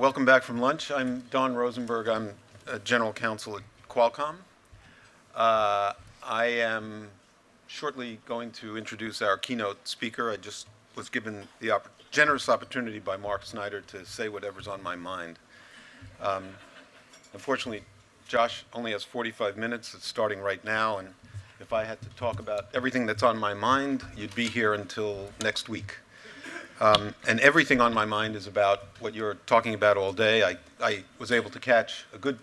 Welcome back from lunch. I'm Don Rosenberg. I'm General Counsel at Qualcomm. I am shortly going to introduce our keynote speaker. I just was given the generous opportunity by Mark Snyder to say whatever's on my mind. Unfortunately, Josh only has 45 minutes. It's starting right now, and if I had to talk about everything that's on my mind, you'd be here until next week. And everything on my mind is about what you're talking about all day. I was able to catch a good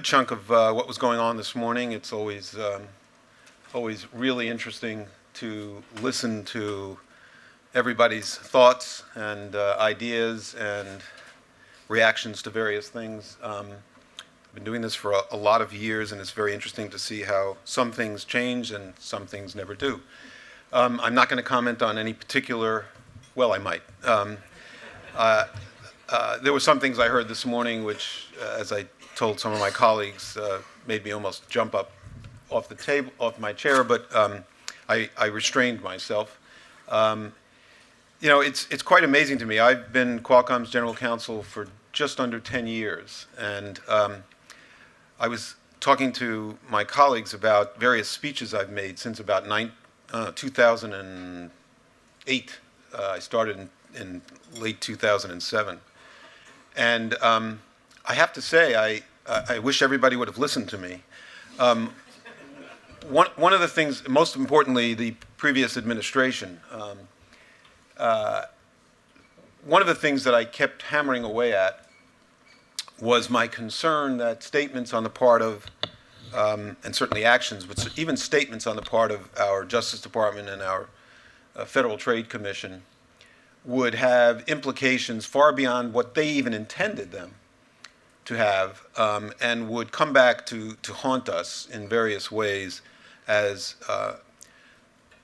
chunk of what was going on this morning. It's always really interesting to listen to everybody's thoughts and ideas and reactions to various things. I've been doing this for a lot of years, and it's very interesting to see how some things change and some things never do. I'm not going to comment on any particular. Well, I might. There were some things I heard this morning which, as I told some of my colleagues, made me almost jump up off the table, off my chair, but I restrained myself. It's quite amazing to me. I've been Qualcomm's general counsel for just under 10 years, and I was talking to my colleagues about various speeches I've made since about 2008. I started in late 2007. And I have to say, I wish everybody would have listened to me. One of the things, most importantly, the previous administration, one of the things that I kept hammering away at was my concern that statements on the part of, and certainly actions, but even statements on the part of our Justice Department and our Federal Trade Commission would have implications far beyond what they even intended them to have, and would come back to haunt us in various ways as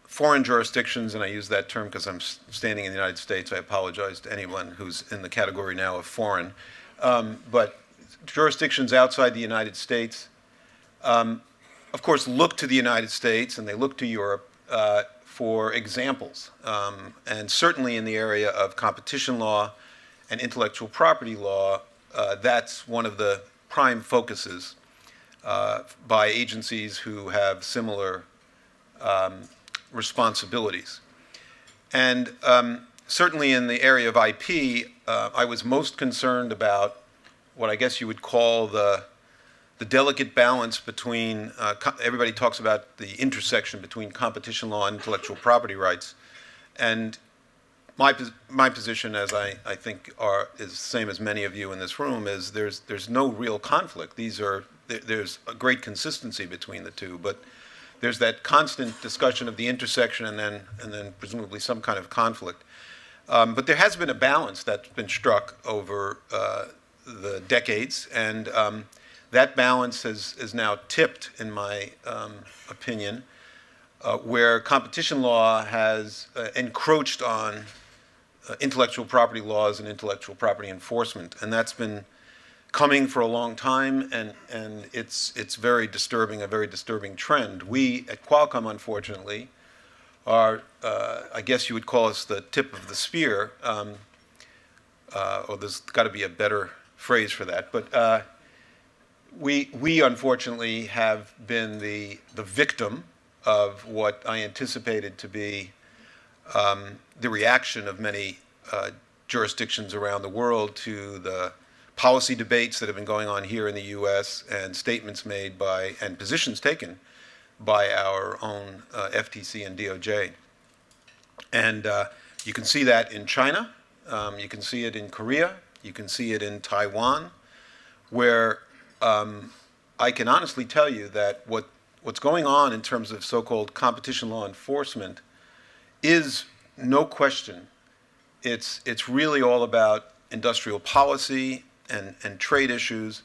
foreign jurisdictions, and I use that term because I'm standing in the United States. I apologize to anyone who's in the category now of foreign. But jurisdictions outside the United States, of course, look to the United States and they look to Europe for examples, and certainly in the area of competition law and intellectual property law, that's one of the prime focuses by agencies who have similar responsibilities. And certainly in the area of IP, I was most concerned about what I guess you would call the delicate balance between, everybody talks about the intersection between competition law and intellectual property rights. And my position, as I think is the same as many of you in this room, is there's no real conflict. There's a great consistency between the two, but there's that constant discussion of the intersection and then presumably some kind of conflict. But there has been a balance that's been struck over the decades, and that balance is now tipped, in my opinion, where competition law has encroached on intellectual property laws and intellectual property enforcement. And that's been coming for a long time, and it's very disturbing, a very disturbing trend. We at Qualcomm, unfortunately, are, I guess you would call us the tip of the spear, or there's got to be a better phrase for that, but we unfortunately have been the victim of what I anticipated to be the reaction of many jurisdictions around the world to the policy debates that have been going on here in the U.S. and statements made by and positions taken by our own FTC and DOJ. And you can see that in China, you can see it in Korea, you can see it in Taiwan, where I can honestly tell you that what's going on in terms of so-called competition law enforcement is no question. It's really all about industrial policy and trade issues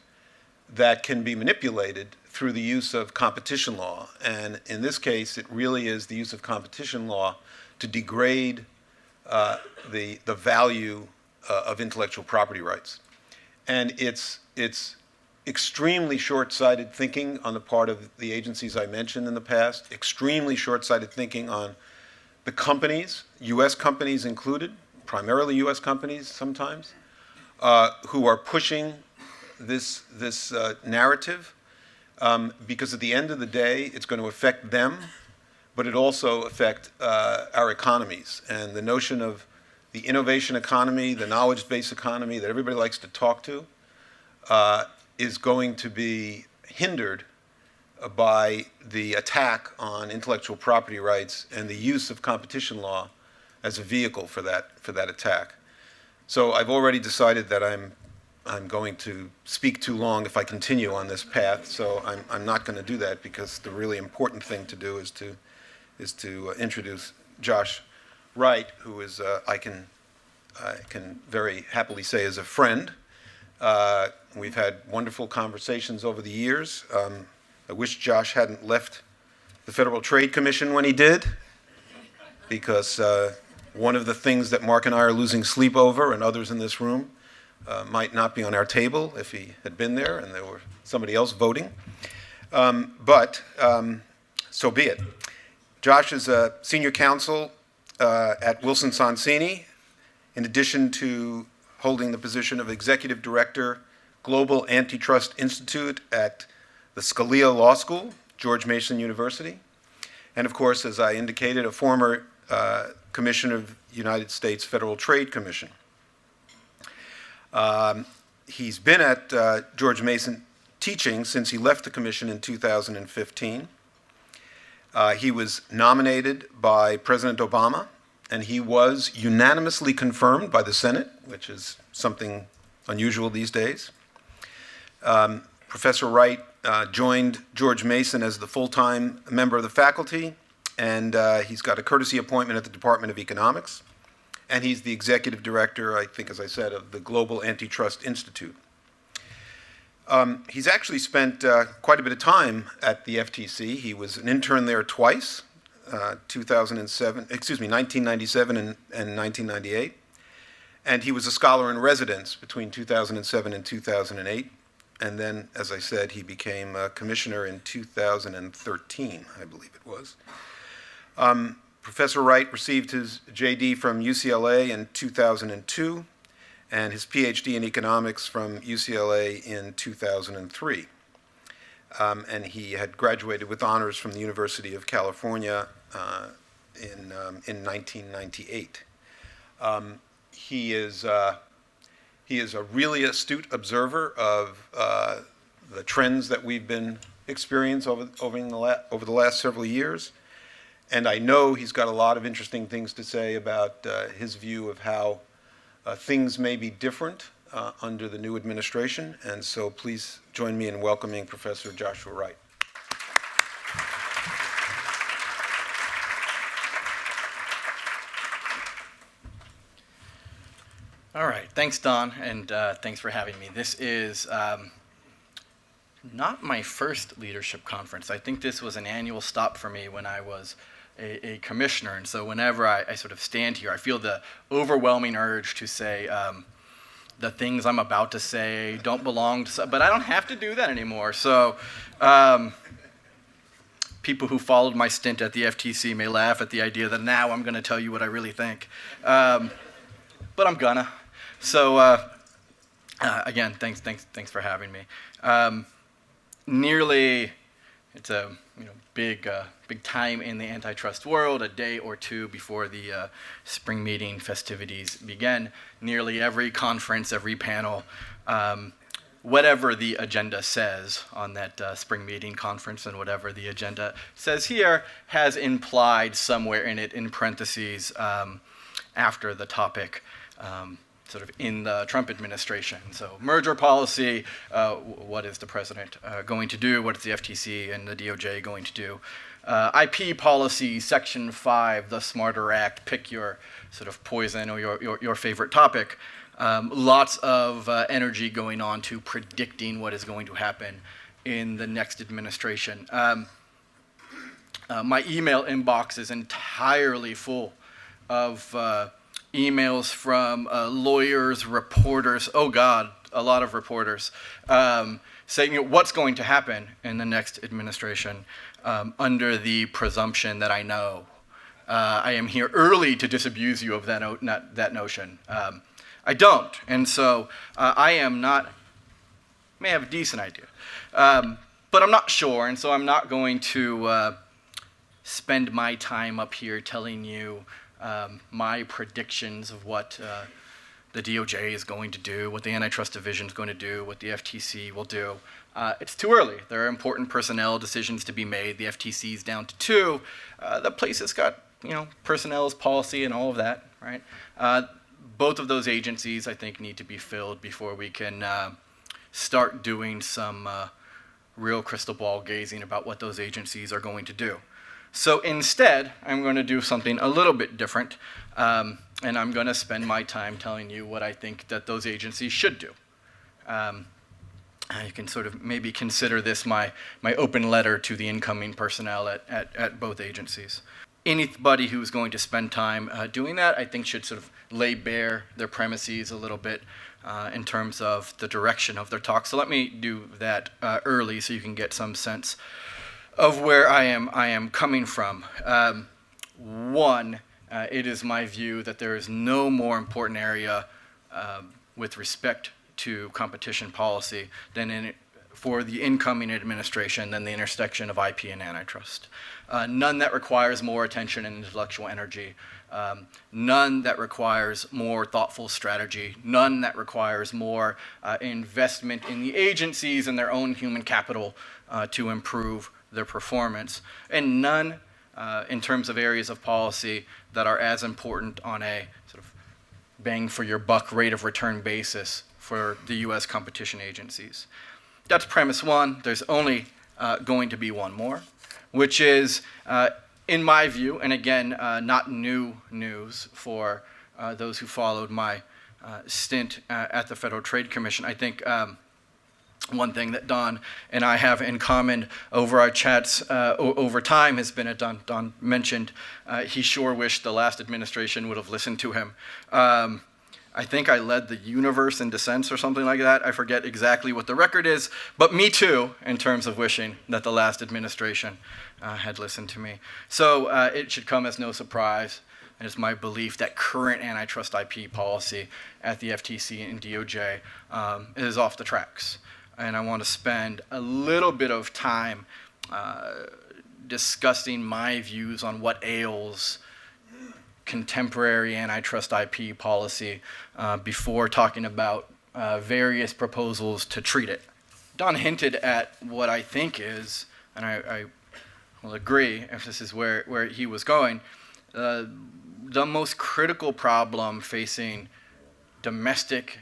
that can be manipulated through the use of competition law. And in this case, it really is the use of competition law to degrade the value of intellectual property rights. And it's extremely short-sighted thinking on the part of the agencies I mentioned in the past, extremely short-sighted thinking on the companies, U.S. companies included, primarily U.S. companies sometimes, who are pushing this narrative, because at the end of the day, it's going to affect them, but it also affect our economies. And the notion of the innovation economy, the knowledge-based economy that everybody likes to talk to, is going to be hindered by the attack on intellectual property rights and the use of competition law as a vehicle for that attack. So I've already decided that I'm going to speak too long if I continue on this path. So I'm not going to do that, because the really important thing to do is to introduce Josh Wright, who is I can very happily say is a friend. We've had wonderful conversations over the years. I wish Josh hadn't left the Federal Trade Commission when he did, because one of the things that Mark and I are losing sleep over, and others in this room, might not be on our table if he had been there and there were somebody else voting. But so be it. Josh is a senior counsel at Wilson Sonsini, in addition to holding the position of executive director, Global Antitrust Institute at the Scalia Law School, George Mason University. And of course, as I indicated, a former commissioner of the United States Federal Trade Commission. He's been at George Mason teaching since he left the commission in 2015. He was nominated by President Obama, and he was unanimously confirmed by the Senate, which is something unusual these days. Professor Wright joined George Mason as the full-time member of the faculty, and he's got a courtesy appointment at the Department of Economics, and he's the executive director, I think, as I said, of the Global Antitrust Institute. He's actually spent quite a bit of time at the FTC. He was an intern there twice, 1997 and 1998. And he was a scholar in residence between 2007 and 2008. And then, as I said, he became a commissioner in 2013, I believe it was. Professor Wright received his JD from UCLA in 2002 and his PhD in economics from UCLA in 2003. And he had graduated with honors from the University of California in 1998. He is a really astute observer of the trends that we've been experiencing over the last several years. And I know he's got a lot of interesting things to say about his view of how things may be different under the new administration. And so please join me in welcoming Professor Joshua Wright. All right, thanks, Don, and thanks for having me. This is not my first leadership conference. I think this was an annual stop for me when I was a commissioner, and so whenever I sort of stand here, I feel the overwhelming urge to say the things I'm about to say don't belong to, but I don't have to do that anymore. So people who followed my stint at the FTC may laugh at the idea that now I'm going to tell you what I really think, but I'm gonna. So again, thanks for having me. It's a big time in the antitrust world. A day or two before the spring meeting festivities begin, nearly every conference, every panel, whatever the agenda says on that spring meeting conference and whatever the agenda says here has implied somewhere in it, in parentheses, after the topic, sort of in the Trump administration. So merger policy, what is the president going to do? What is the FTC and the DOJ going to do? IP policy, Section 5, the Smarter Act, pick your sort of poison or your favorite topic. Lots of energy going on to predicting what is going to happen in the next administration. My email inbox is entirely full of emails from lawyers, reporters, oh God, a lot of reporters, saying what's going to happen in the next administration under the presumption that I know. I am here early to disabuse you of that notion. I don't. And so I am not, may have a decent idea, but I'm not sure, and so I'm not going to spend my time up here telling you my predictions of what the DOJ is going to do, what the Antitrust Division is going to do, what the FTC will do. It's too early. There are important personnel decisions to be made. The FTC is down to 2. The place has got, personnel policy and all of that, right? Both of those agencies, I think, need to be filled before we can start doing some real crystal ball gazing about what those agencies are going to do. So instead, I'm going to do something a little bit different, and I'm going to spend my time telling you what I think that those agencies should do. You can sort of maybe consider this my open letter to the incoming personnel at both agencies. Anybody who's going to spend time doing that, I think, should sort of lay bare their premises a little bit in terms of the direction of their talk. So let me do that early so you can get some sense of where I am coming from. One, it is my view that there is no more important area with respect to competition policy for the incoming administration than the intersection of IP and antitrust. None that requires more attention and intellectual energy. None that requires more thoughtful strategy. None that requires more investment in the agencies and their own human capital to improve their performance. And none in terms of areas of policy that are as important on a sort of bang for your buck rate of return basis for the US competition agencies. That's premise one. There's only going to be one more, which is, in my view, and again, not new news for those who followed my stint at the Federal Trade Commission. I think one thing that Don and I have in common over our chats over time has been, as Don mentioned, he sure wished the last administration would have listened to him. I think I led the universe in dissents or something like that. I forget exactly what the record is, but me too, in terms of wishing that the last administration had listened to me. So it should come as no surprise, and it's my belief that current antitrust IP policy at the FTC and DOJ is off the tracks. And I want to spend a little bit of time discussing my views on what ails contemporary antitrust IP policy before talking about various proposals to treat it. Don hinted at what I think is, and I will agree if this is where he was going, the most critical problem facing domestic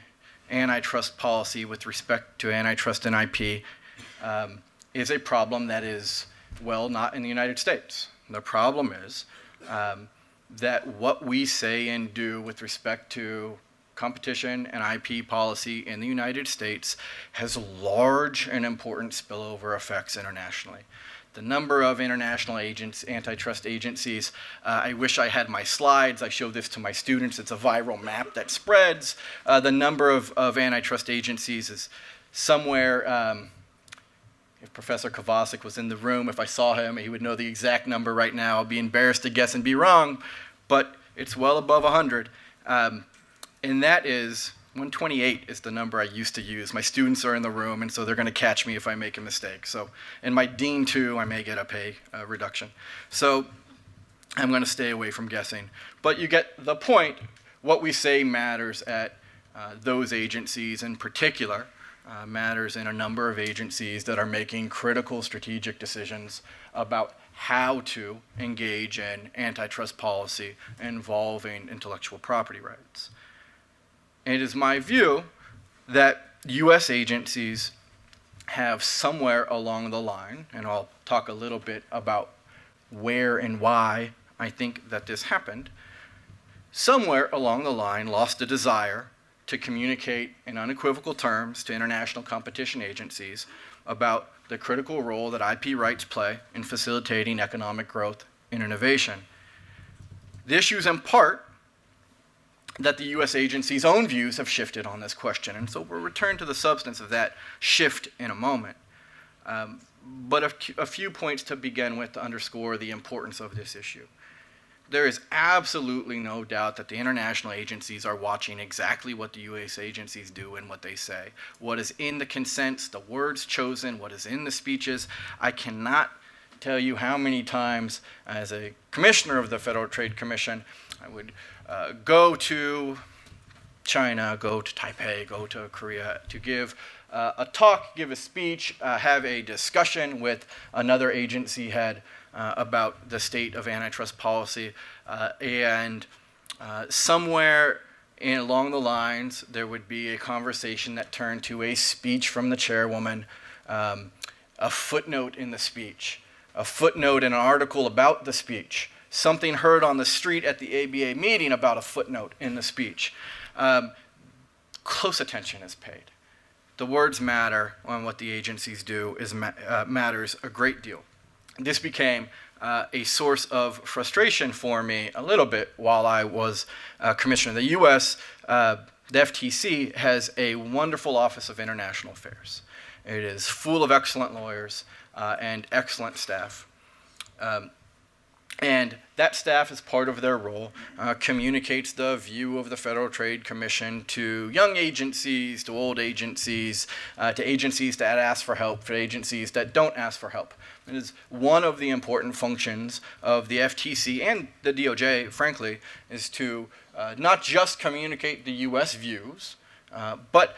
antitrust policy with respect to antitrust and IP is a problem that is, well, not in the United States. The problem is that what we say and do with respect to competition and IP policy in the United States has large and important spillover effects internationally. The number of international antitrust agencies, I wish I had my slides. I show this to my students. It's a viral map that spreads. The number of antitrust agencies is somewhere, if Professor Kovacic was in the room, if I saw him, he would know the exact number right now. I'll be embarrassed to guess and be wrong, but it's well above 100. And that is, 128 is the number I used to use. My students are in the room, and so they're going to catch me if I make a mistake. So, and my dean too, I may get a pay reduction. So I'm going to stay away from guessing. But you get the point. What we say matters at those agencies in particular, matters in a number of agencies that are making critical strategic decisions about how to engage in antitrust policy involving intellectual property rights. And it is my view that US agencies have somewhere along the line, and I'll talk a little bit about where and why I think that this happened, somewhere along the line lost a desire to communicate in unequivocal terms to international competition agencies about the critical role that IP rights play in facilitating economic growth and innovation. The issue is in part that the US agency's own views have shifted on this question, and so we'll return to the substance of that shift in a moment. But a few points to begin with to underscore the importance of this issue. there is absolutely no doubt that the international agencies are watching exactly what the U.S. agencies do and what they say. What is in the consents, the words chosen, what is in the speeches. I cannot tell you how many times, as a commissioner of the Federal Trade Commission, I would go to China, go to Taipei, go to Korea to give a talk, give a speech, have a discussion with another agency head about the state of antitrust policy, and somewhere along the lines there would be a conversation that turned to a speech from the chairwoman, a footnote in the speech, a footnote in an article about the speech, something heard on the street at the ABA meeting about a footnote in the speech. Close attention is paid. The words matter, and what the agencies do matters a great deal. This became a source of frustration for me a little bit while I was commissioner. The U.S., the FTC, has a wonderful Office of International Affairs. It is full of excellent lawyers and excellent staff. And that staff, as part of their role, communicates the view of the Federal Trade Commission to young agencies, to old agencies, to agencies that ask for help, to agencies that don't ask for help. It is one of the important functions of the FTC and the DOJ, frankly, is to not just communicate the U.S. views, but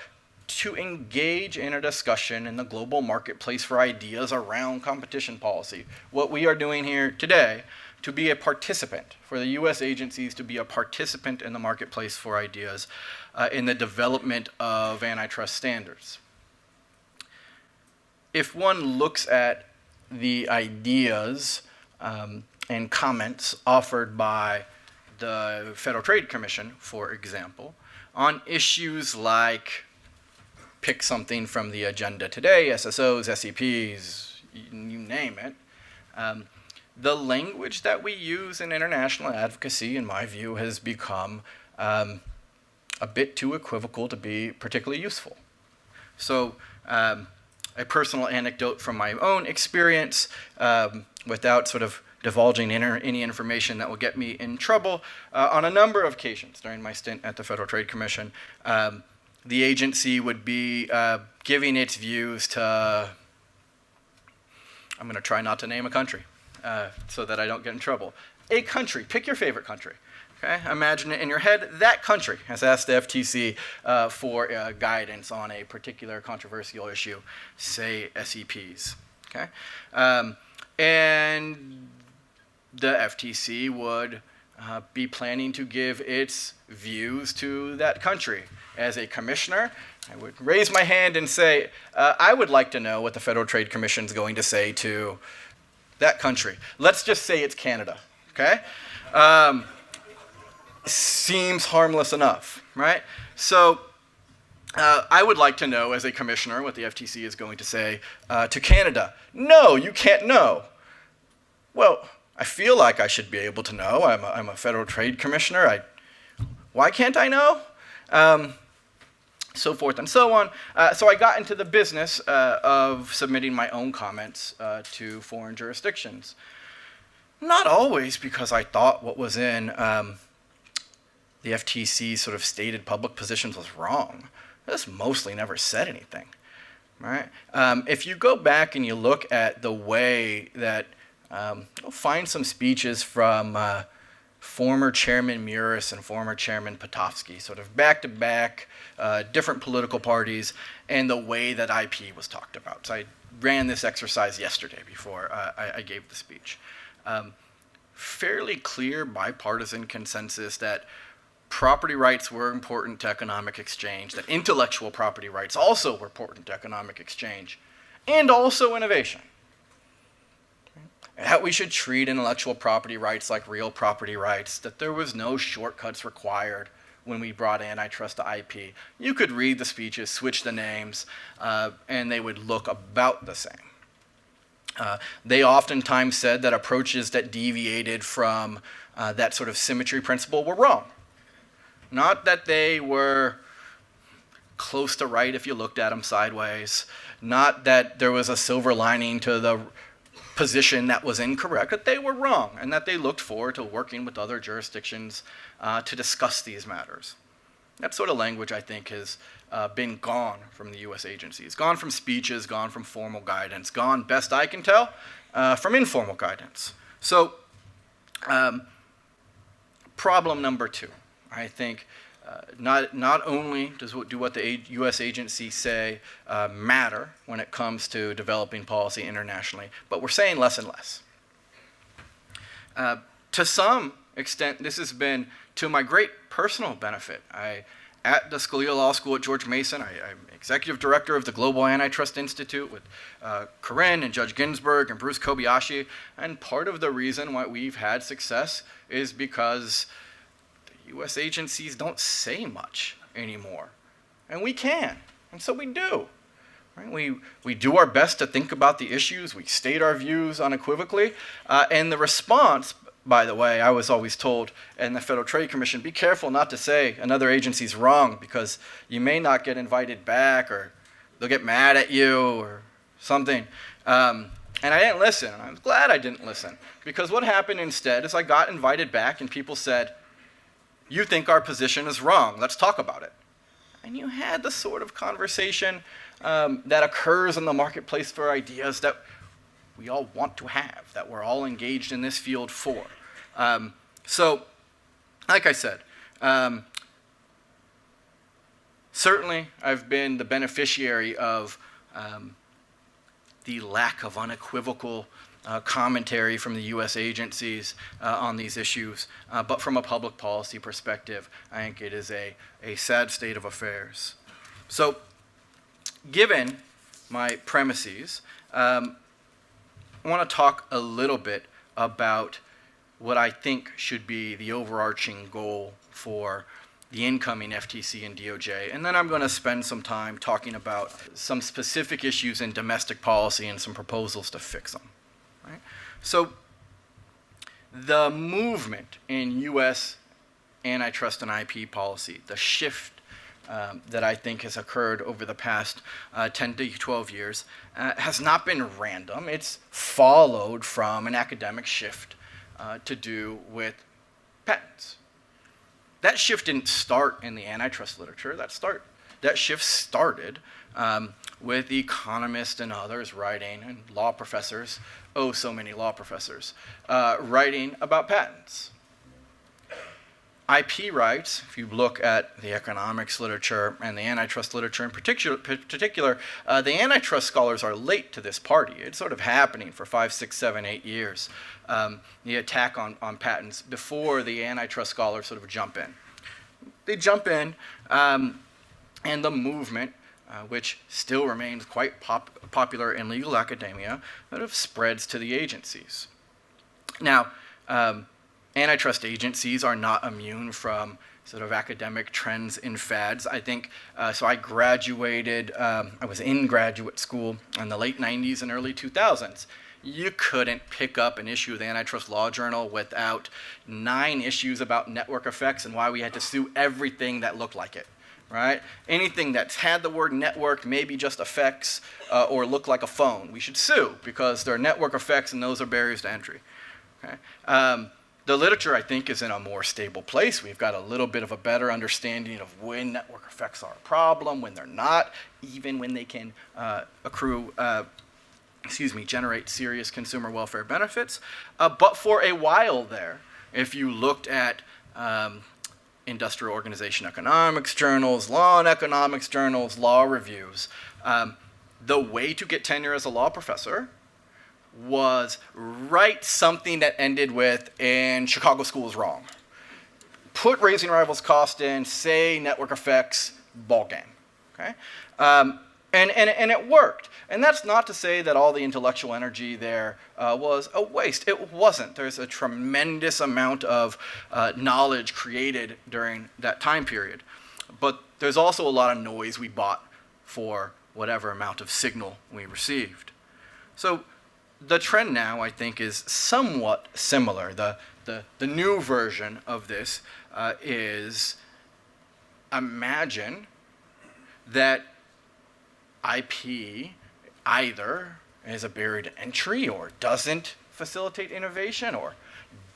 to engage in a discussion in the global marketplace for ideas around competition policy. What we are doing here today, to be a participant, for the U.S. agencies to be a participant in the marketplace for ideas in the development of antitrust standards. If one looks at the ideas and comments offered by the Federal Trade Commission, for example, on issues like pick something from the agenda today, SSOs, SEPs, you name it. The language that we use in international advocacy, in my view, has become a bit too equivocal to be particularly useful. So a personal anecdote from my own experience, without sort of divulging any information that will get me in trouble, on a number of occasions during my stint at the Federal Trade Commission, the agency would be giving its views to, I'm going to try not to name a country so that I don't get in trouble. A country, pick your favorite country. Okay? Imagine it in your head. That country has asked the FTC for guidance on a particular controversial issue, say SEPs. Okay? And the FTC would be planning to give its views to that country. As a commissioner, I would raise my hand and say, I would like to know what the Federal Trade Commission is going to say to that country. Let's just say it's Canada, okay? Seems harmless enough, right? So I would like to know, as a commissioner, what the FTC is going to say to Canada. No, you can't know. Well, I feel like I should be able to know. I'm a Federal Trade Commissioner. Why can't I know? So forth and so on. So I got into the business of submitting my own comments to foreign jurisdictions. Not always because I thought what was in the FTC's sort of stated public positions was wrong. This mostly never said anything, right? If you go back and you look at the way that, you'll find some speeches from former Chairman Muris and former Chairman Potofsky, sort of back-to-back, different political parties, and the way that IP was talked about. So I ran this exercise yesterday before I gave the speech. Fairly clear bipartisan consensus that property rights were important to economic exchange, that intellectual property rights also were important to economic exchange, and also innovation. That we should treat intellectual property rights like real property rights, that there was no shortcuts required when we brought antitrust to IP. You could read the speeches, switch the names, and they would look about the same. They oftentimes said that approaches that deviated from that sort of symmetry principle were wrong. Not that they were close to right if you looked at them sideways, not that there was a silver lining to the position that was incorrect, that they were wrong, and that they looked forward to working with other jurisdictions to discuss these matters. That sort of language, I think, has been gone from the U.S. agencies, gone from speeches, gone from formal guidance, gone, best I can tell, from informal guidance. So, problem number 2, I think, not only do what the U.S. agencies say matter when it comes to developing policy internationally, but we're saying less and less. To some extent, this has been to my great personal benefit. At the Scalia Law School at George Mason, I'm executive director of the Global Antitrust Institute with Corinne and Judge Ginsburg and Bruce Kobayashi, and part of the reason why we've had success is because U.S. agencies don't say much anymore, and we can, and so we do. Right? We do our best to think about the issues, we state our views unequivocally, and the response, by the way, I was always told in the Federal Trade Commission, be careful not to say another agency's wrong because you may not get invited back, or they'll get mad at you or something. And I didn't listen, and I was glad I didn't listen, because what happened instead is I got invited back and people said, you think our position is wrong, let's talk about it. And you had the sort of conversation that occurs in the marketplace for ideas that we all want to have, that we're all engaged in this field for. So, like I said, certainly I've been the beneficiary of the lack of unequivocal commentary from the U.S. agencies on these issues, but from a public policy perspective, I think it is a sad state of affairs. So, given my premises, I want to talk a little bit about what I think should be the overarching goal for the incoming FTC and DOJ, and then I'm going to spend some time talking about some specific issues in domestic policy and some proposals to fix them. Right? So the movement in U.S. antitrust and IP policy, the shift that I think has occurred over the past 10 to 12 years has not been random. It's followed from an academic shift to do with patents. That shift didn't start in the antitrust literature. That shift started with economists and others writing, and law professors, oh, so many law professors, writing about patents. IP rights, if you look at the economics literature and the antitrust literature in particular, the antitrust scholars are late to this party. It's sort of happening for 5, 6, 7, 8 years, the attack on patents, before the antitrust scholars sort of jump in. They jump in, and the movement, which still remains quite popular in legal academia, sort of spreads to the agencies. Now, antitrust agencies are not immune from sort of academic trends and fads. I think, so I graduated, I was in graduate school in the late 90s and early 2000s. You couldn't pick up an issue of the Antitrust Law Journal without 9 issues about network effects and why we had to sue everything that looked like it, right? Anything that's had the word network, maybe just effects, or look like a phone, we should sue because there are network effects and those are barriers to entry. Okay? The literature, I think, is in a more stable place. We've got a little bit of a better understanding of when network effects are a problem, when they're not, even when they can generate serious consumer welfare benefits. But for a while there, if you looked at industrial organization economics journals, law and economics journals, law reviews, the way to get tenure as a law professor was write something that ended with, and Chicago School is wrong. Put raising rivals cost in, say network effects, ball game. Okay? And it worked. And that's not to say that all the intellectual energy there was a waste. It wasn't. There's a tremendous amount of knowledge created during that time period. But there's also a lot of noise we bought for whatever amount of signal we received. So the trend now, I think, is somewhat similar. The new version of this is imagine that IP either is a barrier to entry or doesn't facilitate innovation or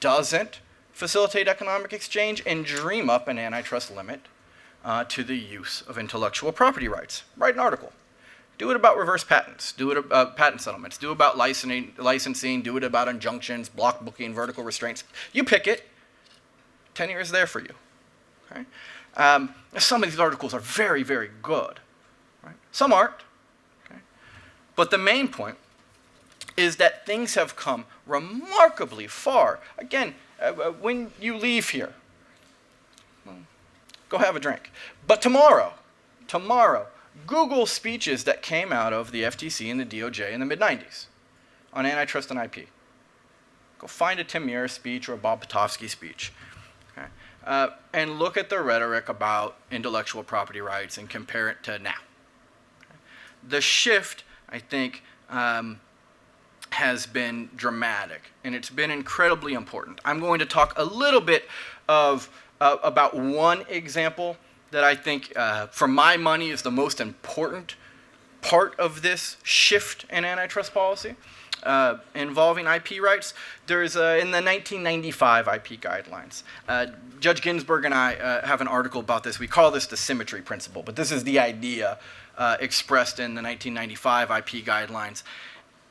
doesn't facilitate economic exchange, and dream up an antitrust limit to the use of intellectual property rights. Write an article. Do it about reverse patents. Do it about patent settlements. Do it about licensing. Do it about injunctions, block booking, vertical restraints. You pick it. Tenure is there for you. Okay? Some of these articles are very, very good. Right? Some aren't. Okay? But the main point is that things have come remarkably far. Again, when you leave here, go have a drink. But tomorrow, Google speeches that came out of the FTC and the DOJ in the mid-90s on antitrust and IP. Go find a Tim Muir speech or a Bob Potofsky speech. Okay? And look at the rhetoric about intellectual property rights and compare it to now. Okay? The shift, I think, has been dramatic, and it's been incredibly important. I'm going to talk a little bit about one example that I think, for my money, is the most important part of this shift in antitrust policy involving IP rights. There's in the 1995 IP guidelines. Judge Ginsburg and I have an article about this. We call this the symmetry principle, but this is the idea expressed in the 1995 IP guidelines,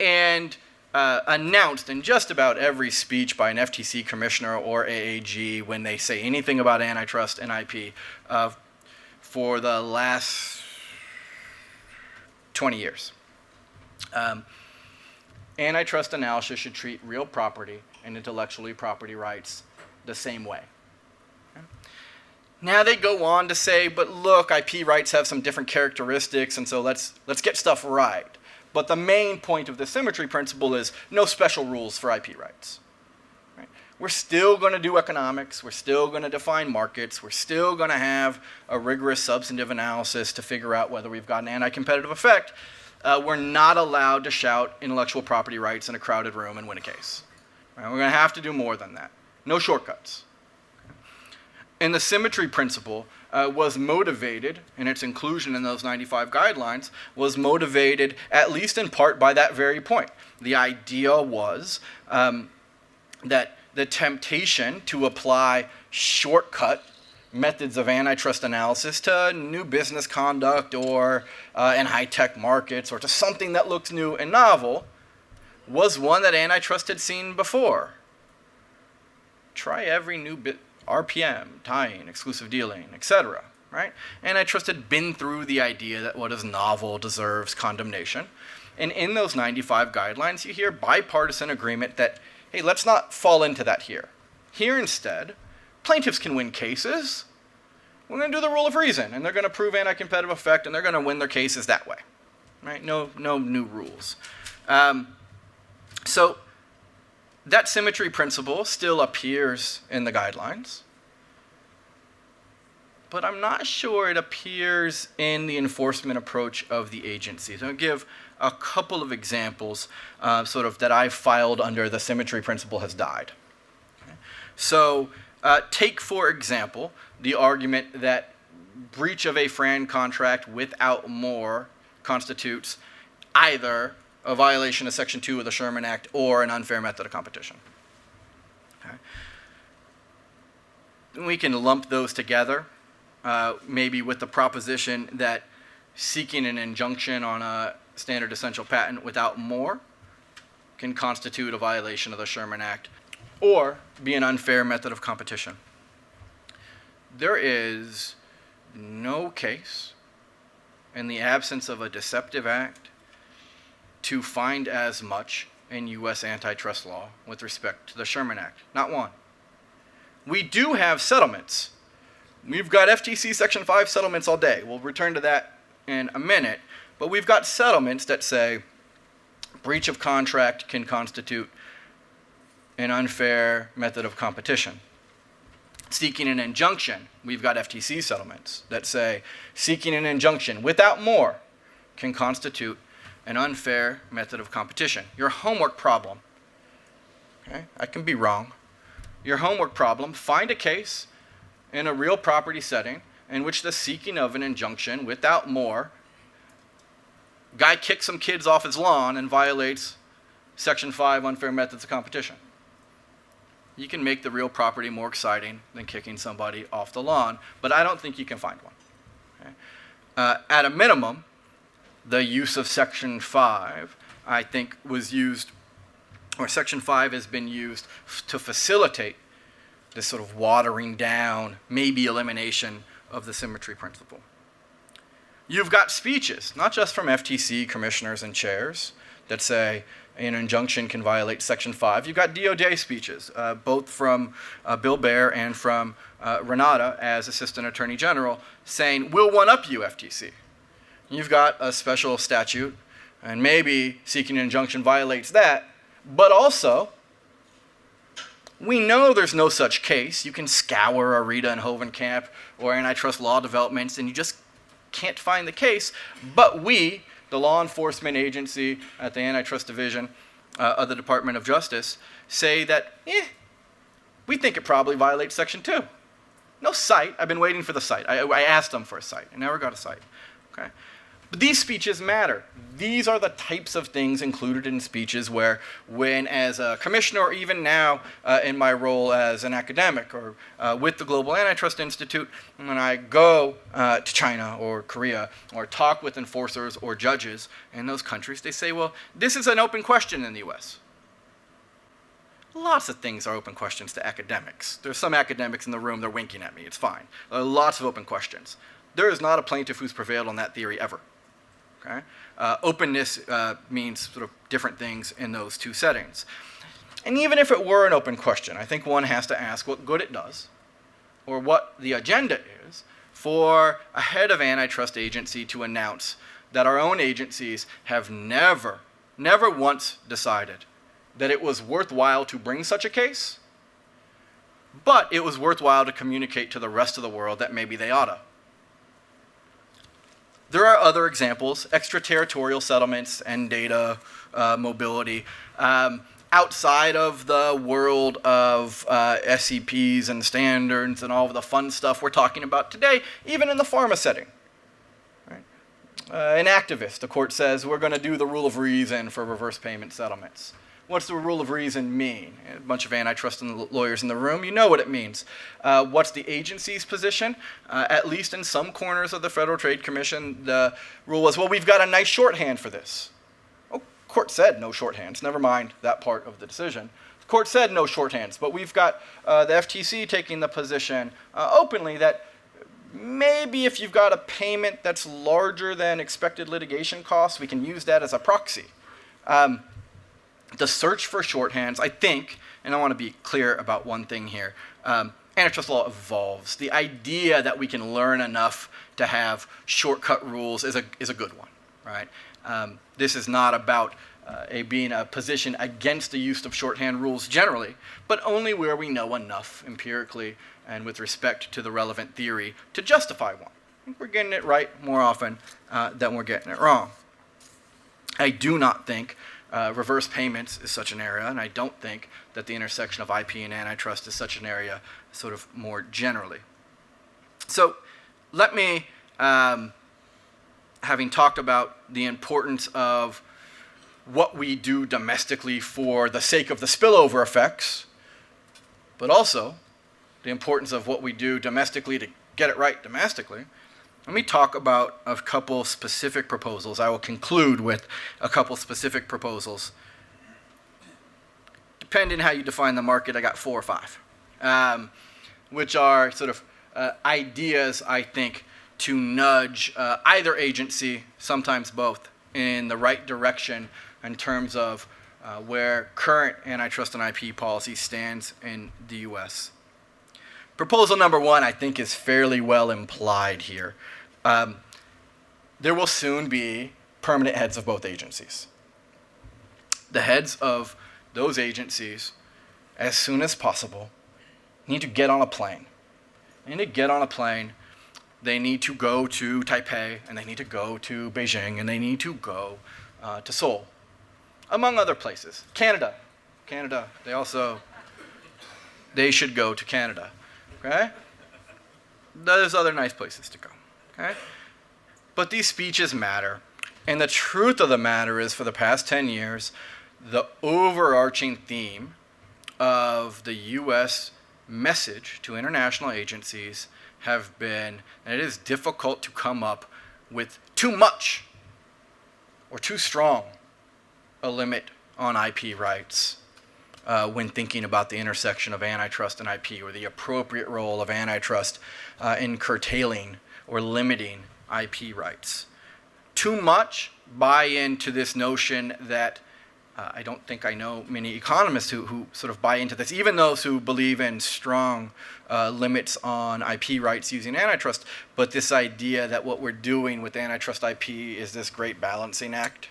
and announced in just about every speech by an FTC commissioner or AAG when they say anything about antitrust and IP for the last 20 years. Antitrust analysis should treat real property and intellectual property rights the same way. Okay? Now they go on to say, but look, IP rights have some different characteristics, and so let's get stuff right. But the main point of the symmetry principle is no special rules for IP rights. Right? We're still going to do economics. We're still going to define markets. We're still going to have a rigorous substantive analysis to figure out whether we've got an anti-competitive effect. We're not allowed to shout intellectual property rights in a crowded room and win a case. Right? We're going to have to do more than that. No shortcuts. And the symmetry principle was motivated, and its inclusion in those 95 guidelines was motivated at least in part by that very point. The idea was that the temptation to apply shortcut methods of antitrust analysis to new business conduct or in high-tech markets or to something that looks new and novel was one that antitrust had seen before. Try every new RPM, tying, exclusive dealing, etc. Right? Antitrust had been through the idea that what is novel deserves condemnation. And in those 95 guidelines, you hear bipartisan agreement that, hey, let's not fall into that here. Here instead, plaintiffs can win cases. We're going to do the rule of reason, and they're going to prove anti-competitive effect, and they're going to win their cases that way. Right? No new rules. So that symmetry principle still appears in the guidelines, but I'm not sure it appears in the enforcement approach of the agencies. I'll give a couple of examples that I've filed under the symmetry principle has died. Okay. So take, for example, the argument that breach of a FRAND contract without more constitutes either a violation of Section 2 of the Sherman Act or an unfair method of competition. Okay. We can lump those together, maybe with the proposition that seeking an injunction on a standard essential patent without more can constitute a violation of the Sherman Act or be an unfair method of competition. There is no case in the absence of a deceptive act to find as much in U.S. antitrust law with respect to the Sherman Act. Not one. We do have settlements. We've got FTC Section 5 settlements all day. We'll return to that in a minute. But we've got settlements that say breach of contract can constitute an unfair method of competition. Seeking an injunction, we've got FTC settlements that say seeking an injunction without more can constitute an unfair method of competition. Your homework problem, okay, I can be wrong. Your homework problem, find a case in a real property setting in which the seeking of an injunction without more Guy kicks some kids off his lawn and violates Section 5 unfair methods of competition. You can make the real property more exciting than kicking somebody off the lawn, but I don't think you can find one. Okay? At a minimum, the use of Section 5, I think, was used, or Section 5 has been used to facilitate this sort of watering down, maybe elimination of the symmetry principle. You've got speeches, not just from FTC commissioners and chairs, that say an injunction can violate Section 5. You've got DOJ speeches, both from Bill Baer and from Renata as Assistant Attorney General, saying, we'll one-up you, FTC. You've got a special statute, and maybe seeking an injunction violates that, but also, we know there's no such case. You can scour Arita and Hovenkamp or antitrust law developments, and you just can't find the case. But we, the law enforcement agency at the Antitrust Division of the Department of Justice, say that, we think it probably violates Section 2. No cite. I've been waiting for the cite. I asked them for a cite. I never got a cite. Okay? But these speeches matter. These are the types of things included in speeches where, when as a commissioner, or even now in my role as an academic or with the Global Antitrust Institute, when I go to China or Korea or talk with enforcers or judges in those countries, they say, well, this is an open question in the US. Lots of things are open questions to academics. There's some academics in the room, they're winking at me. It's fine. Lots of open questions. There is not a plaintiff who's prevailed on that theory ever. Okay? Openness means sort of different things in those two settings. And even if it were an open question, I think one has to ask what good it does, or what the agenda is, for a head of antitrust agency to announce that our own agencies have never once decided that it was worthwhile to bring such a case, but it was worthwhile to communicate to the rest of the world that maybe they oughta. There are other examples, extraterritorial settlements and data mobility, outside of the world of SEPs and standards and all of the fun stuff we're talking about today, even in the pharma setting. Right? An activist, the court says, we're going to do the rule of reason for reverse payment settlements. What's the rule of reason mean? A bunch of antitrust lawyers in the room, you know what it means. What's the agency's position? At least in some corners of the Federal Trade Commission, the rule was, well, we've got a nice shorthand for this. Oh, court said no shorthands. Never mind that part of the decision. The court said no shorthands, but we've got the FTC taking the position openly that maybe if you've got a payment that's larger than expected litigation costs, we can use that as a proxy. The search for shorthands, I think, and I want to be clear about one thing here, antitrust law evolves. The idea that we can learn enough to have shortcut rules is a good one, right? This is not about being a position against the use of shorthand rules generally, but only where we know enough empirically and with respect to the relevant theory to justify one. I think we're getting it right more often than we're getting it wrong. I do not think reverse payments is such an area, and I don't think that the intersection of IP and antitrust is such an area sort of more generally. So let me, having talked about the importance of what we do domestically for the sake of the spillover effects, but also the importance of what we do domestically to get it right domestically, let me talk about a couple specific proposals. I will conclude with a couple specific proposals. Depending how you define the market, I got 4 or 5, which are sort of ideas, I think, to nudge either agency, sometimes both, in the right direction in terms of where current antitrust and IP policy stands in the US. Proposal number 1, I think, is fairly well implied here. There will soon be permanent heads of both agencies. The heads of those agencies, as soon as possible, need to get on a plane. They need to get on a plane. They need to go to Taipei, and they need to go to Beijing, and they need to go to Seoul, among other places. Canada, they should go to Canada. Okay? There's other nice places to go. Okay? But these speeches matter. And the truth of the matter is, for the past 10 years, the overarching theme of the U.S. message to international agencies have been that it is difficult to come up with too much or too strong a limit on IP rights when thinking about the intersection of antitrust and IP, or the appropriate role of antitrust in curtailing or limiting IP rights. Too much buy into this notion that I don't think I know many economists who sort of buy into this, even those who believe in strong limits on IP rights using antitrust, but this idea that what we're doing with antitrust IP is this great balancing act,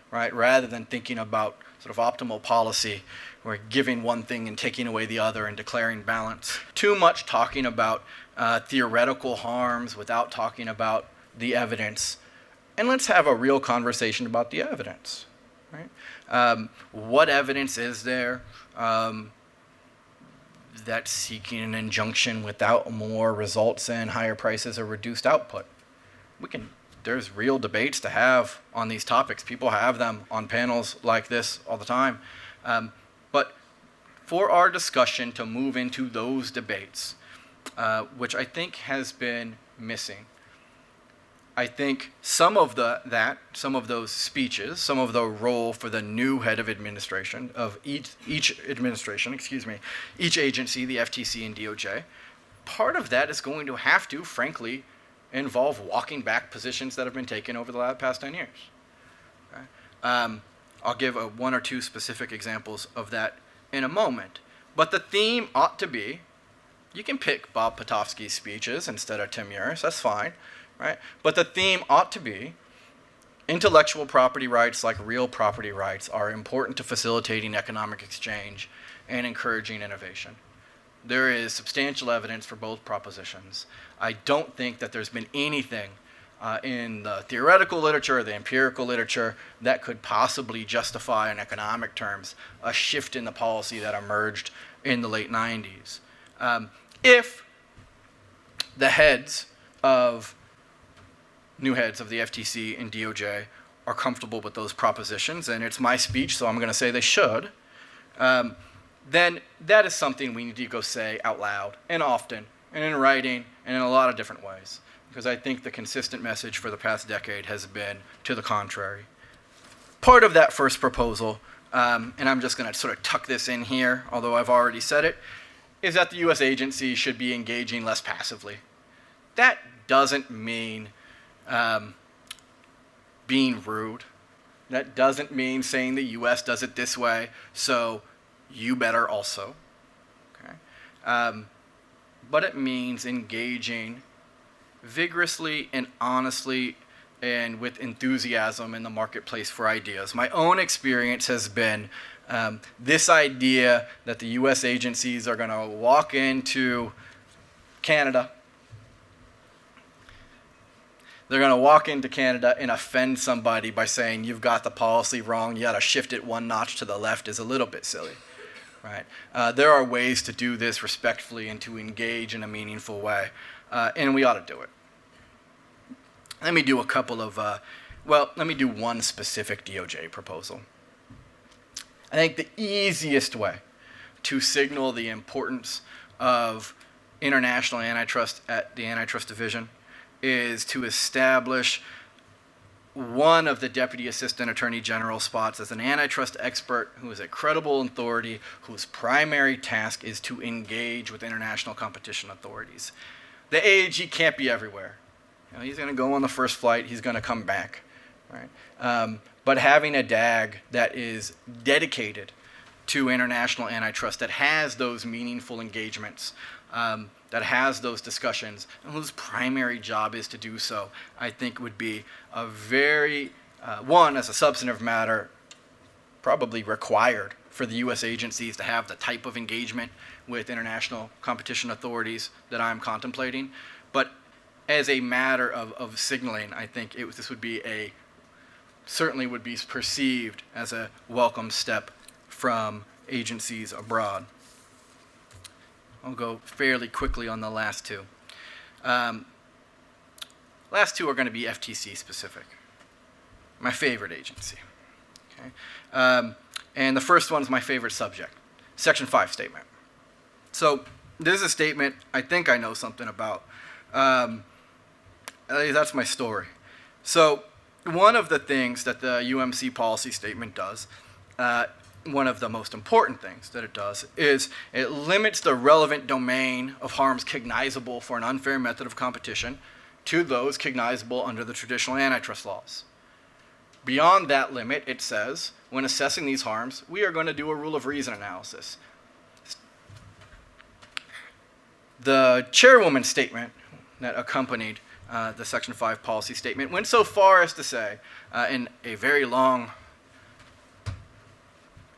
right? Rather than thinking about sort of optimal policy, we're giving one thing and taking away the other and declaring balance. Too much talking about theoretical harms without talking about the evidence. And let's have a real conversation about the evidence, right? What evidence is there that seeking an injunction without more results in higher prices or reduced output? There's real debates to have on these topics. People have them on panels like this all the time. But for our discussion to move into those debates, which I think has been missing, I think some of those speeches, some of the role for the new head of administration of each agency, the FTC and DOJ, part of that is going to have to, frankly, involve walking back positions that have been taken over the past 10 years. Okay? I'll give one or two specific examples of that in a moment. But the theme ought to be, you can pick Bob Potofsky's speeches instead of Tim Uris, that's fine, right? But the theme ought to be, intellectual property rights, like real property rights, are important to facilitating economic exchange and encouraging innovation. There is substantial evidence for both propositions. I don't think that there's been anything in the theoretical literature or the empirical literature that could possibly justify in economic terms a shift in the policy that emerged in the late 90s. If the new heads of the FTC and DOJ are comfortable with those propositions, and it's my speech, so I'm going to say they should, then that is something we need to go say out loud and often and in writing and in a lot of different ways, because I think the consistent message for the past decade has been to the contrary. Part of that first proposal, and I'm just going to sort of tuck this in here, although I've already said it, is that the U.S. agency should be engaging less passively. That doesn't mean being rude. That doesn't mean saying the U.S. does it this way, so you better also. Okay? But it means engaging vigorously and honestly and with enthusiasm in the marketplace for ideas. My own experience has been this idea that the U.S. agencies are going to walk into Canada. They're going to walk into Canada and offend somebody by saying, you've got the policy wrong, you got to shift it one notch to the left, is a little bit silly. Right? There are ways to do this respectfully and to engage in a meaningful way, and we ought to do it. Let me do let me do one specific DOJ proposal. I think the easiest way to signal the importance of international antitrust at the Antitrust Division is to establish one of the Deputy Assistant Attorney General spots as an antitrust expert who is a credible authority whose primary task is to engage with international competition authorities. The AG can't be everywhere. He's going to go on the first flight, he's going to come back. Right? But having a DAG that is dedicated to international antitrust, that has those meaningful engagements, that has those discussions, and whose primary job is to do so, I think would be a very, as a substantive matter, probably required for the U.S. agencies to have the type of engagement with international competition authorities that I'm contemplating. But as a matter of signaling, I think this would be certainly would be perceived as a welcome step from agencies abroad. I'll go fairly quickly on the last two. Last two are going to be FTC specific. my favorite agency. Okay? And the first one is my favorite subject, Section 5 statement. So this is a statement I think I know something about. That's my story. So one of the things that the UMC policy statement does, one of the most important things that it does, is it limits the relevant domain of harms cognizable for an unfair method of competition to those cognizable under the traditional antitrust laws. Beyond that limit, it says, when assessing these harms, we are going to do a rule of reason analysis. The chairwoman's statement that accompanied the Section 5 policy statement went so far as to say, in a very long,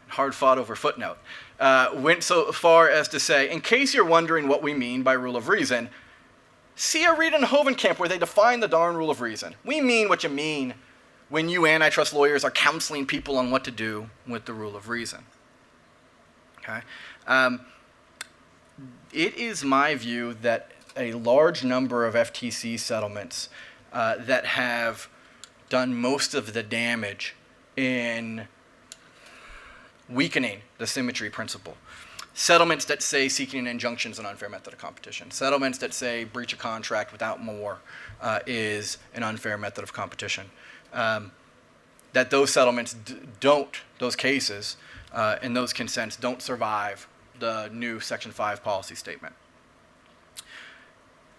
hard-fought-over footnote, went so far as to say, in case you're wondering what we mean by rule of reason, see a read in Hovenkamp where they define the darn rule of reason. We mean what you mean when you antitrust lawyers are counseling people on what to do with the rule of reason. Okay? It is my view that a large number of FTC settlements that have done most of the damage in weakening the symmetry principle. Settlements that say seeking an injunction is an unfair method of competition. Settlements that say breach of contract without more is an unfair method of competition. That those settlements those cases and those consents don't survive the new Section 5 policy statement.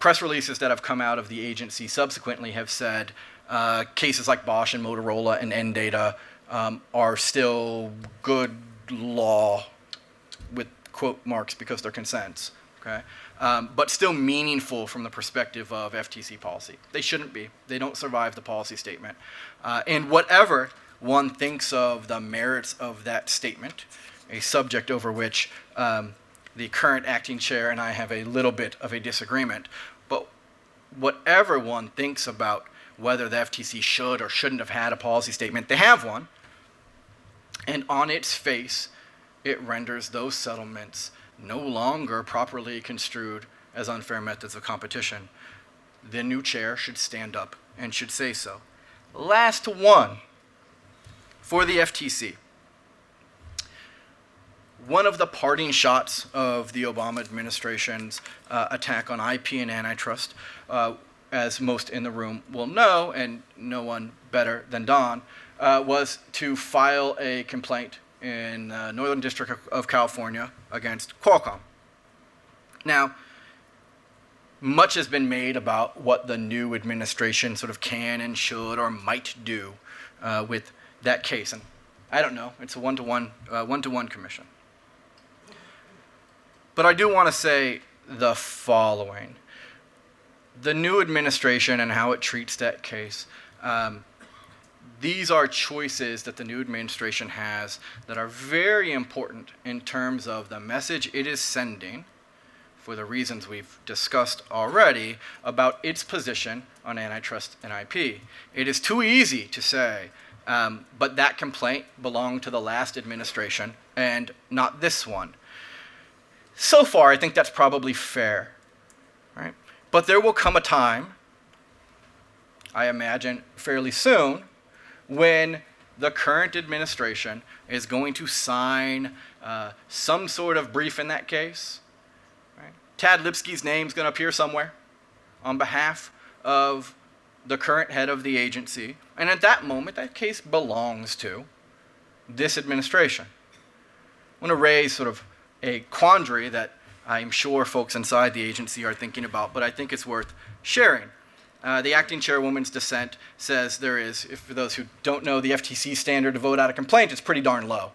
Press releases that have come out of the agency subsequently have said cases like Bosch and Motorola and NData are still good law with quote marks because they're consents, okay? But still meaningful from the perspective of FTC policy. They shouldn't be. They don't survive the policy statement. And whatever one thinks of the merits of that statement, a subject over which the current acting chair and I have a little bit of a disagreement, but whatever one thinks about whether the FTC should or shouldn't have had a policy statement, they have one. And on its face, it renders those settlements no longer properly construed as unfair methods of competition. The new chair should stand up and should say so. Last one for the FTC. One of the parting shots of the Obama administration's attack on IP and antitrust, as most in the room will know, and no one better than Don, was to file a complaint in the Northern District of California against Qualcomm. Now, much has been made about what the new administration sort of can and should or might do with that case, and I don't know. It's a one-to-one commission. But I do want to say the following. The new administration and how it treats that case, these are choices that the new administration has that are very important in terms of the message it is sending, for the reasons we've discussed already, about its position on antitrust and IP. It is too easy to say, but that complaint belonged to the last administration and not this one. So far, I think that's probably fair, right? But there will come a time, I imagine fairly soon, when the current administration is going to sign some sort of brief in that case. Right? Tad Lipsky's name's going to appear somewhere on behalf of the current head of the agency, and at that moment, that case belongs to this administration. I want to raise sort of a quandary that I'm sure folks inside the agency are thinking about, but I think it's worth sharing. The acting chairwoman's dissent says there is, for those who don't know, the FTC standard to vote out a complaint is pretty darn low.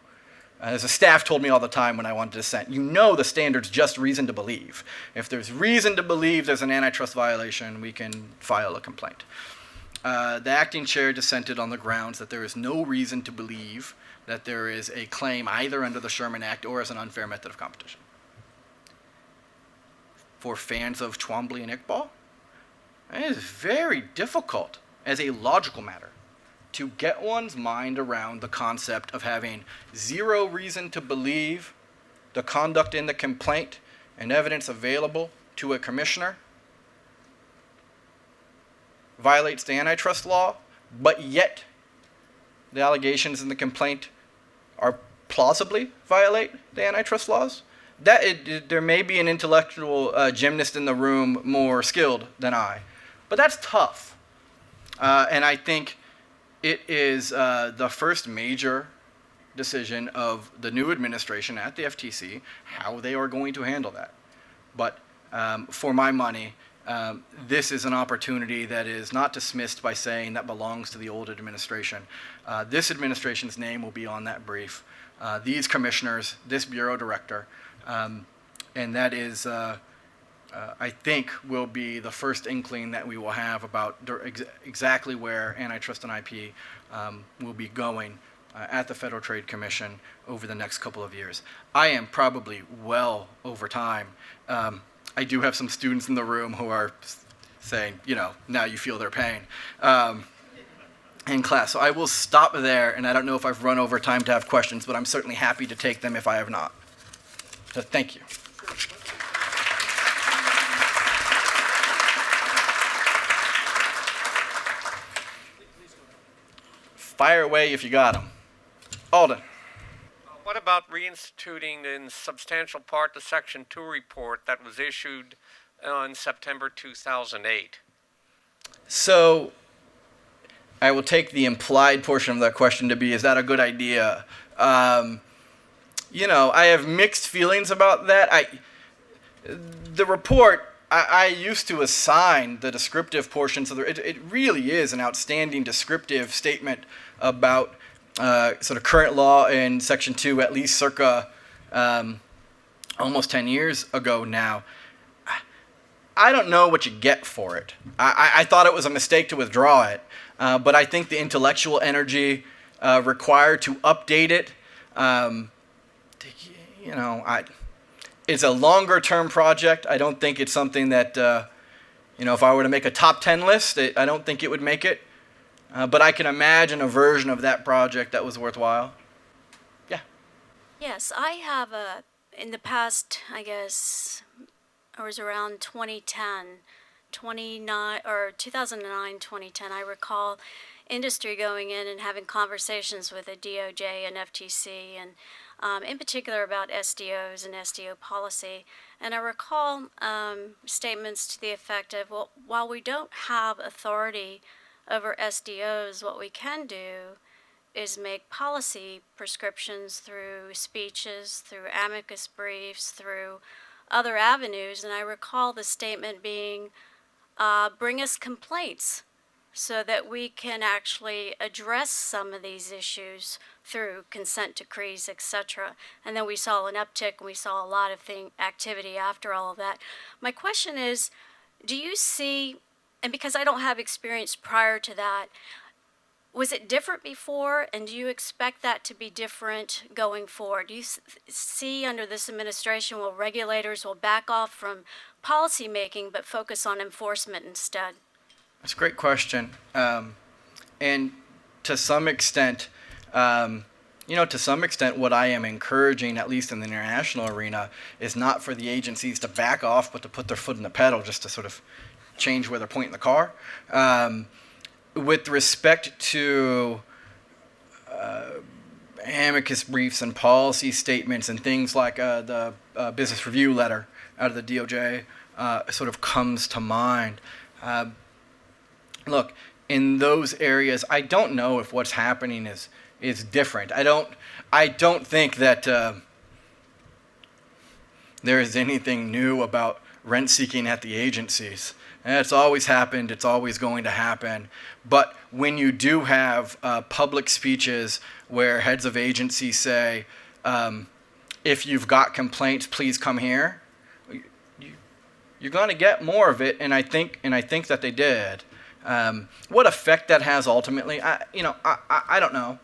As the staff told me all the time when I wanted to dissent, you know the standard's just reason to believe. If there's reason to believe there's an antitrust violation, we can file a complaint. The acting chair dissented on the grounds that there is no reason to believe that there is a claim either under the Sherman Act or as an unfair method of competition. For fans of Twombly and Iqbal, it is very difficult as a logical matter to get one's mind around the concept of having zero reason to believe the conduct in the complaint and evidence available to a commissioner violates the antitrust law, but yet the allegations in the complaint are plausibly violate the antitrust laws, there may be an intellectual gymnast in the room more skilled than I. But that's tough. And I think it is the first major decision of the new administration at the FTC, how they are going to handle that. But for my money, this is an opportunity that is not dismissed by saying that belongs to the old administration. This administration's name will be on that brief. These commissioners, this bureau director, and that is, I think, will be the first inkling that we will have about exactly where antitrust and IP will be going at the Federal Trade Commission over the next couple of years. I am probably well over time. I do have some students in the room who are saying, now you feel their pain in class. So I will stop there, and I don't know if I've run over time to have questions, but I'm certainly happy to take them if I have not. So thank you. Fire away if you got them. Alden. What about reinstituting in substantial part the Section 2 report that was issued in September 2008? So I will take the implied portion of that question to be, is that a good idea? I have mixed feelings about that. The report, I used to assign the descriptive portions of it really is an outstanding descriptive statement about sort of current law in Section 2, at least circa almost 10 years ago now. I don't know what you get for it. I thought it was a mistake to withdraw it, but I think the intellectual energy required to update it, it's a longer-term project. I don't think it's something that, if I were to make a top 10 list, I don't think it would make it. But I can imagine a version of that project that was worthwhile. Yeah. Yes, I have in the past, I guess, it was around 2009, 2010, I recall industry going in and having conversations with the DOJ and FTC, and in particular about SDOs and SDO policy. And I recall statements to the effect of, well, while we don't have authority over SDOs, what we can do is make policy prescriptions through speeches, through amicus briefs, through other avenues. And I recall the statement being, bring us complaints so that we can actually address some of these issues through consent decrees, etc. And then we saw an uptick, and we saw a lot of activity after all of that. My question is, do you see, and because I don't have experience prior to that, was it different before, and do you expect that to be different going forward? Do you see under this administration where regulators will back off from policy making but focus on enforcement instead? That's a great question. And to some extent, what I am encouraging, at least in the international arena, is not for the agencies to back off, but to put their foot in the pedal just to sort of change where they're pointing the car. With respect to amicus briefs and policy statements and things like the business review letter out of the DOJ sort of comes to mind. Look, in those areas, I don't know if what's happening is different. I don't think that there is anything new about rent seeking at the agencies. It's always happened. It's always going to happen. But when you do have public speeches where heads of agencies say, if you've got complaints, please come here, you're going to get more of it. And I think that they did. What effect that has ultimately, I don't know.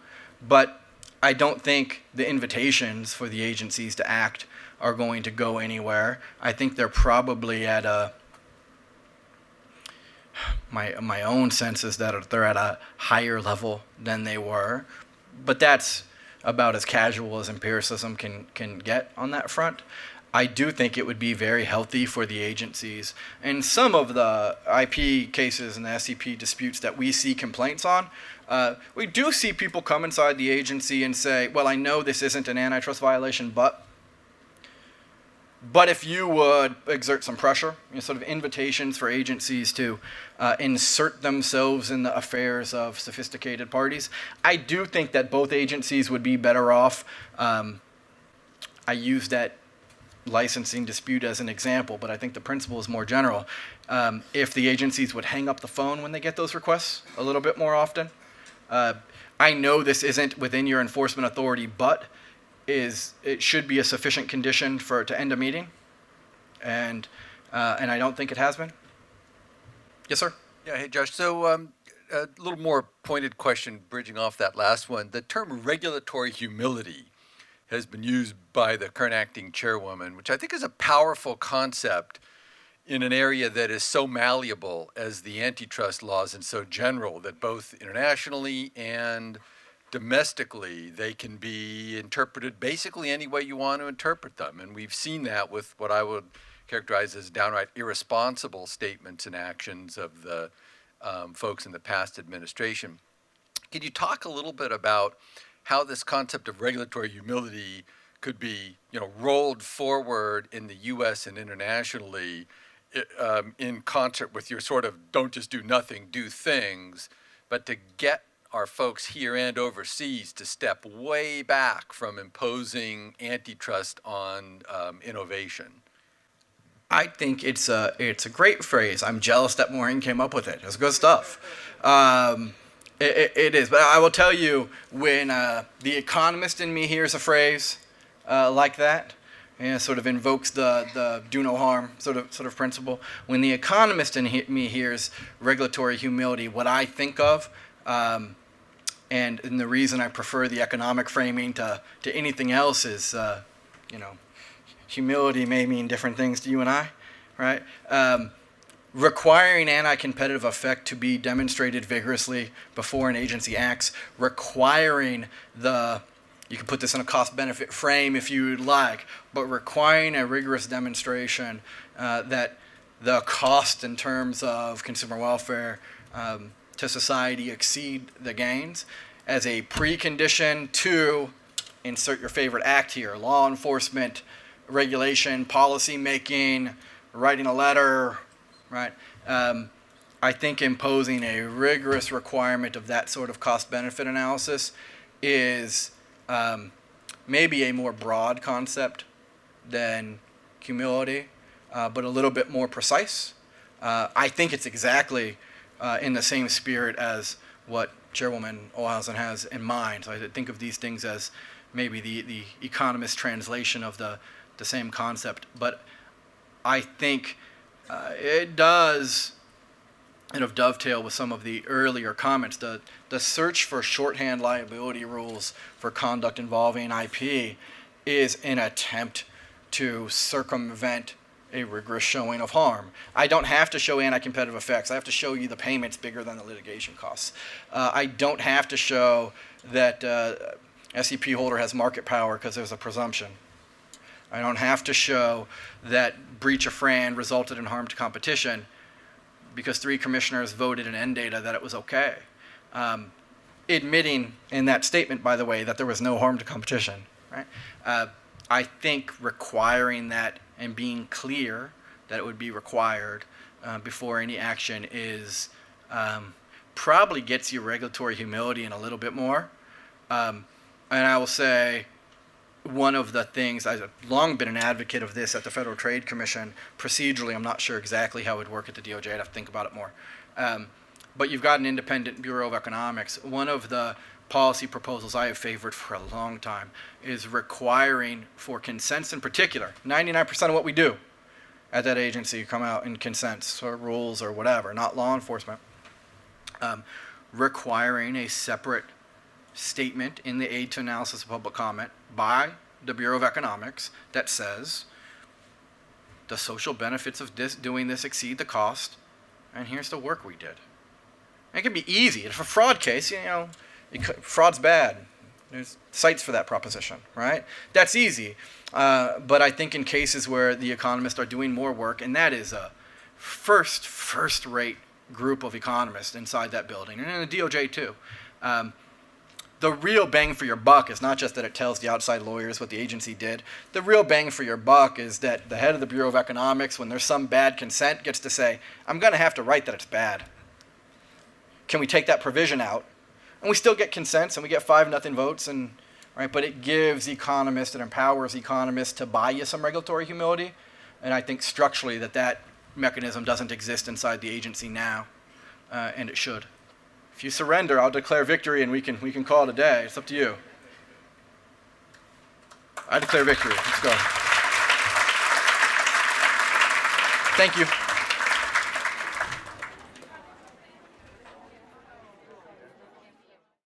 But I don't think the invitations for the agencies to act are going to go anywhere. I think they're probably at my own sense is that they're at a higher level than they were, but that's about as casual as empiricism can get on that front. I do think it would be very healthy for the agencies. And some of the IP cases and the SCP disputes that we see complaints on, we do see people come inside the agency and say, well, I know this isn't an antitrust violation, but if you would exert some pressure, sort of invitations for agencies to insert themselves in the affairs of sophisticated parties, I do think that both agencies would be better off. I use that licensing dispute as an example, but I think the principle is more general. If the agencies would hang up the phone when they get those requests a little bit more often. I know this isn't within your enforcement authority, but it should be a sufficient condition to end a meeting, and I don't think it has been. Yes, sir. Yeah, hey, Josh. So a little more pointed question bridging off that last one. The term regulatory humility has been used by the current acting chairwoman, which I think is a powerful concept in an area that is so malleable as the antitrust laws and so general that both internationally and domestically they can be interpreted basically any way you want to interpret them. And we've seen that with what I would characterize as downright irresponsible statements and actions of the folks in the past administration. Can you talk a little bit about how this concept of regulatory humility could be, rolled forward in the U.S. and internationally in concert with your sort of don't just do nothing, do things, but to get our folks here and overseas to step way back from imposing antitrust on innovation? I think it's a great phrase. I'm jealous that Maureen came up with it. It's good stuff. It is, but I will tell you, when the economist in me hears a phrase like that, and sort of invokes the do no harm sort of principle. When the economist in me hears regulatory humility, what I think of, and the reason I prefer the economic framing to anything else is, humility may mean different things to you and I, right? Requiring anti-competitive effect to be demonstrated vigorously before an agency acts, requiring you can put this in a cost-benefit frame if you'd like, but requiring a rigorous demonstration that the cost in terms of consumer welfare to society exceed the gains as a precondition to insert your favorite act here: law enforcement, regulation, policy making, writing a letter, right? I think imposing a rigorous requirement of that sort of cost-benefit analysis is maybe a more broad concept than humility, but a little bit more precise. I think it's exactly in the same spirit as what Chairwoman Olhausen has in mind. So I think of these things as maybe the economist translation of the same concept. But I think it does kind of dovetail with some of the earlier comments. The search for shorthand liability rules for conduct involving IP is an attempt to circumvent a rigorous showing of harm. I don't have to show anti-competitive effects. I have to show you the payments bigger than the litigation costs. I don't have to show that SEP holder has market power because there's a presumption. I don't have to show that breach of FRAN resulted in harm to competition because 3 commissioners voted in NData that it was okay. Admitting in that statement, by the way, that there was no harm to competition, right? I think requiring that and being clear that it would be required before any action is probably gets you regulatory humility in a little bit more. And I will say, one of the things, I've long been an advocate of this at the Federal Trade Commission. Procedurally, I'm not sure exactly how it would work at the DOJ. I'd have to think about it more. But you've got an independent Bureau of Economics. One of the policy proposals I have favored for a long time is requiring for consents in particular. 99% of what we do at that agency come out in consents or rules or whatever, not law enforcement. Requiring a separate statement in the Aid to Analysis of Public Comment by the Bureau of Economics that says the social benefits of doing this exceed the cost, and here's the work we did. It can be easy. If a fraud case, fraud's bad. There's sites for that proposition, right? That's easy. But I think in cases where the economists are doing more work, and that is a first-rate group of economists inside that building, and in the DOJ too. The real bang for your buck is not just that it tells the outside lawyers what the agency did. The real bang for your buck is that the head of the Bureau of Economics, when there's some bad consent, gets to say, I'm going to have to write that it's bad. Can we take that provision out? And we still get consents, and we get 5-0 votes, and right. But it gives economists, it empowers economists to buy you some regulatory humility. And I think structurally that mechanism doesn't exist inside the agency now, and it should. If you surrender, I'll declare victory, and we can call it a day. It's up to you. I declare victory. Let's go. Thank you.